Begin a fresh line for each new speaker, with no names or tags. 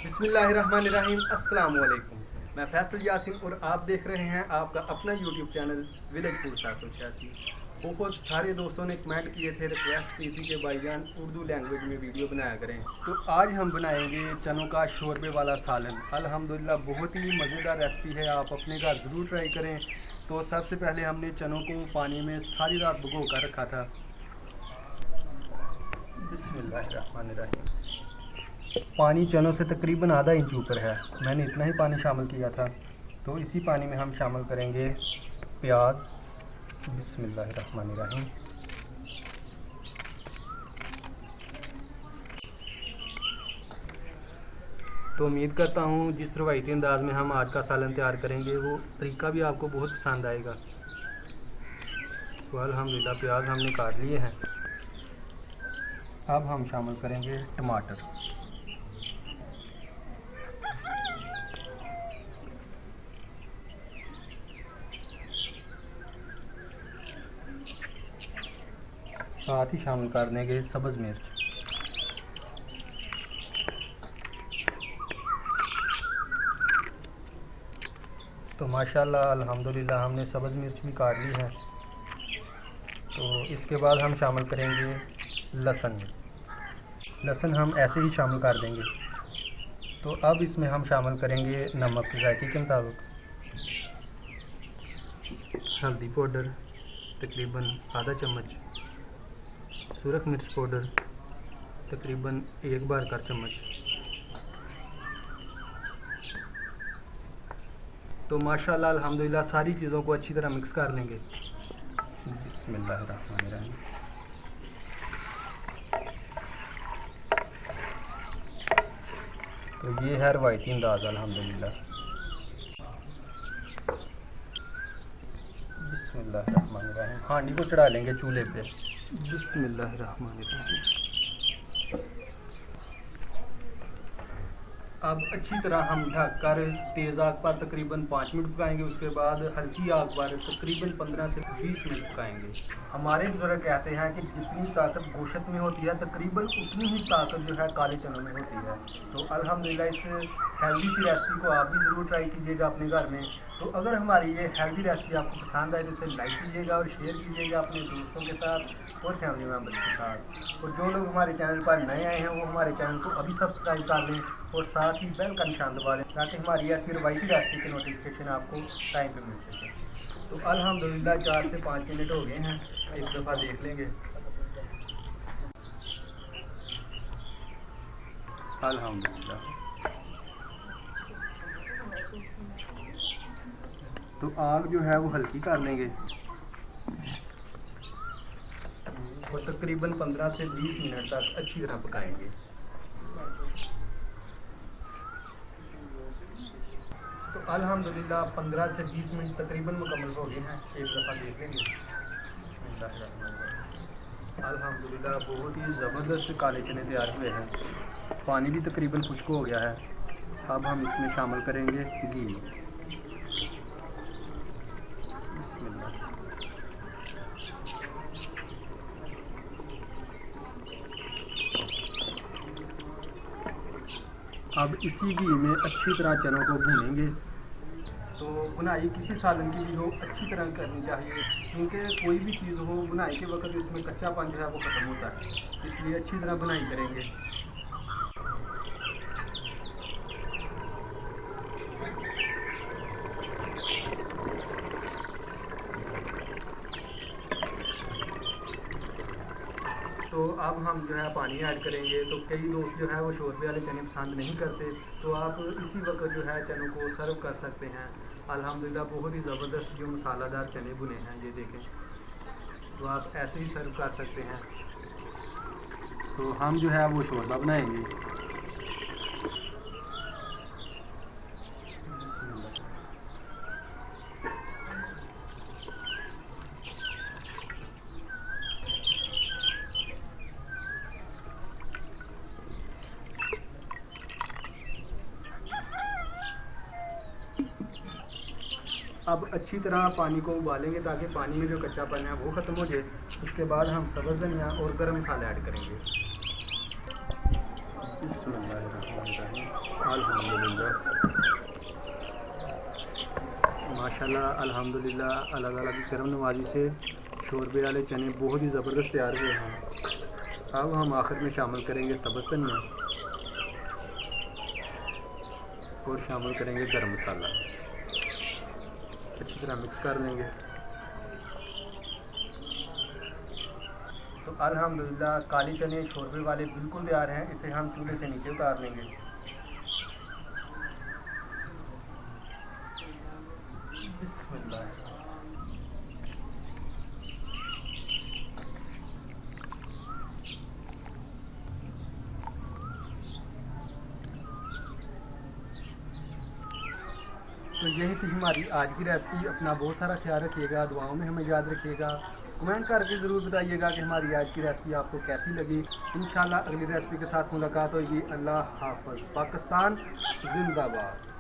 बिस्मिल्लाहिर्रहमानिर्रहीम, अस्सलाम वालेकुम। मैं फैसल यासिन और आप देख रहे हैं आपका अपना यूट्यूब चैनल विलेज फूड 786। बहुत सारे दोस्तों ने कमेंट किए थे, रिक्वेस्ट की थी कि भाईजान उर्दू लैंग्वेज में वीडियो बनाया करें। तो आज हम बनाएंगे चनों का शोरबे वाला सालन। अल्हम्दुलिल्लाह बहुत ही मज़ेदार रेसिपी है, आप अपने घर ज़रूर ट्राई करें। तो सबसे पहले हमने चनों को पानी में सारी रात भिगो कर रखा था। बिस्मिल्लाहिर्रहमानिर्रहीम। पानी चनों से तकरीबन आधा इंच ऊपर है, मैंने इतना ही पानी शामिल किया था। तो इसी पानी में हम शामिल करेंगे प्याज। बिस्मिल्लाहिर्रहमानिर्रहीम। तो उम्मीद करता हूँ जिस रवायती अंदाज में हम आज का सालन तैयार करेंगे वो तरीका भी आपको बहुत पसंद आएगा। तो अल्हम्दुलिल्लाह प्याज हमने काट लिए हैं। अब हम शामिल करेंगे टमाटर। साथ ही शामिल कर देंगे सब्ज़ मिर्च। तो माशाल्लाह अल्हम्दुलिल्लाह हमने सब्ज़ मिर्च भी काट ली है। तो इसके बाद हम शामिल करेंगे लहसुन। लहसुन हम ऐसे ही शामिल कर देंगे। तो अब इसमें हम शामिल करेंगे नमक जायके के मुताबिक, हल्दी पाउडर तकरीबन आधा चम्मच, सुरख मिर्च पाउडर तकरीबन 1 बार का चम्मच। तो माशाल्लाह अल्हम्दुलिल्लाह सारी चीज़ों को अच्छी तरह मिक्स कर लेंगे। बिस्मिल्लाहिर्रहमानिर्रहीम। तो ये है रवायती अंदाज़ अल्हम्दुलिल्लाह। बिस्मिल्लाहिर्रहमानिर्रहीम। हांडी को चढ़ा लेंगे चूल्हे पे। बिस्मिल्लाहिर्रहमानिर्रहीम। अब अच्छी तरह हम ढककर तेज़ आग पर तकरीबन 5 मिनट पकाएंगे। उसके बाद हल्की आग पर तकरीबन 15 से 20 मिनट पकाएंगे। हमारे बुजुर्ग कहते हैं कि जितनी ताकत गोश्त में होती है तकरीबन उतनी ही ताकत जो है काले चनों में होती है। तो अल्हम्दुलिल्लाह इस हेल्दी सी रेसिपी को आप भी ज़रूर ट्राई कीजिएगा अपने घर में। तो अगर हमारी ये हेल्दी रेसिपी आपको पसंद आए तो इसे लाइक कीजिएगा और शेयर कीजिएगा अपने दोस्तों के साथ और फैमिली मेम्बर्स के साथ। और जो लोग हमारे चैनल पर नए आए हैं वो हमारे चैनल को अभी सब्सक्राइब कर लें और साथ ही बेल का निशान दबा लें ताकि हमारी ऐसी रवायती रेसिपी की नोटिफिकेशन आपको टाइम पे मिल सके। तो अल्हम्दुलिल्लाह 4 से 5 मिनट हो गए हैं, एक दफ़ा देख लेंगे। अल्हम्दुलिल्लाह। तो आग जो है वो हल्की कर लेंगे और तकरीबन 15 से 20 मिनट तक अच्छी तरह पकाएंगे। तो अल्हम्दुलिल्लाह 15 से 20 मिनट तकरीबन मुकम्मल हो गए हैं, एक दफ़ा देख लेंगे। अल्हम्दुलिल्लाह बहुत ही ज़बरदस्त काले चने तैयार हुए हैं, पानी भी तकरीबन खुश्क हो गया है। अब हम इसमें शामिल करेंगे घी। बिस्मिल्लाह। अब इसी घी में अच्छी तरह चनों को भूनेंगे। तो बुनाई किसी सालन की भी हो अच्छी तरह करनी चाहिए, क्योंकि कोई भी चीज़ हो बुनाई के वक्त इसमें कच्चापन जो है वो ख़त्म होता है, इसलिए अच्छी तरह बुनाई करेंगे। तो अब हम जो है पानी ऐड करेंगे। तो कई दोस्त जो है वो शोरबे वाले चने पसंद नहीं करते, तो आप इसी वक्त जो है चनों को सर्व कर सकते हैं। अल्हम्दुलिल्लाह बहुत ही ज़बरदस्त जो मसालेदार चने बुने हैं, ये देखें। तो आप ऐसे ही सर्व कर सकते हैं। तो हम जो है वो शोरबा बनाएंगे। अब अच्छी तरह पानी को उबालेंगे ताकि पानी में जो कच्चापन है वो ख़त्म हो जाए। उसके बाद हम सब्ज़ धनिया और गरम मसाला ऐड करेंगे। बिस्मिल्लाहिर्रहमानिर्रहीम। बिस्मिल्लाहिर्रहमानिर्रहीम। अल्हम्दुलिल्लाह, माशाल्लाह अल्हम्दुलिल्लाह, अल्लाह ताला की करम नवाजी से शोरबे वाले चने बहुत ही ज़बरदस्त तैयार हुए हैं। अब हम आखिर में शामिल करेंगे सब्ज़ धनिया और शामिल करेंगे गरम मसाला। अच्छी तरह मिक्स कर लेंगे। तो अल्हम्दुलिल्लाह काले चने शोरबे वाले बिल्कुल तैयार हैं। इसे हम चूल्हे से नीचे उतार लेंगे। बिस्मिल्लाह। तो यही थी हमारी आज की रेसिपी। अपना बहुत सारा ख्याल रखिएगा, दुआओं में हमें याद रखिएगा। कमेंट करके ज़रूर बताइएगा कि हमारी आज की रेसिपी आपको कैसी लगी। इंशाल्लाह अगली रेसिपी के साथ मुलाकात होगी। अल्लाह हाफ़िज़। पाकिस्तान जिंदाबाद।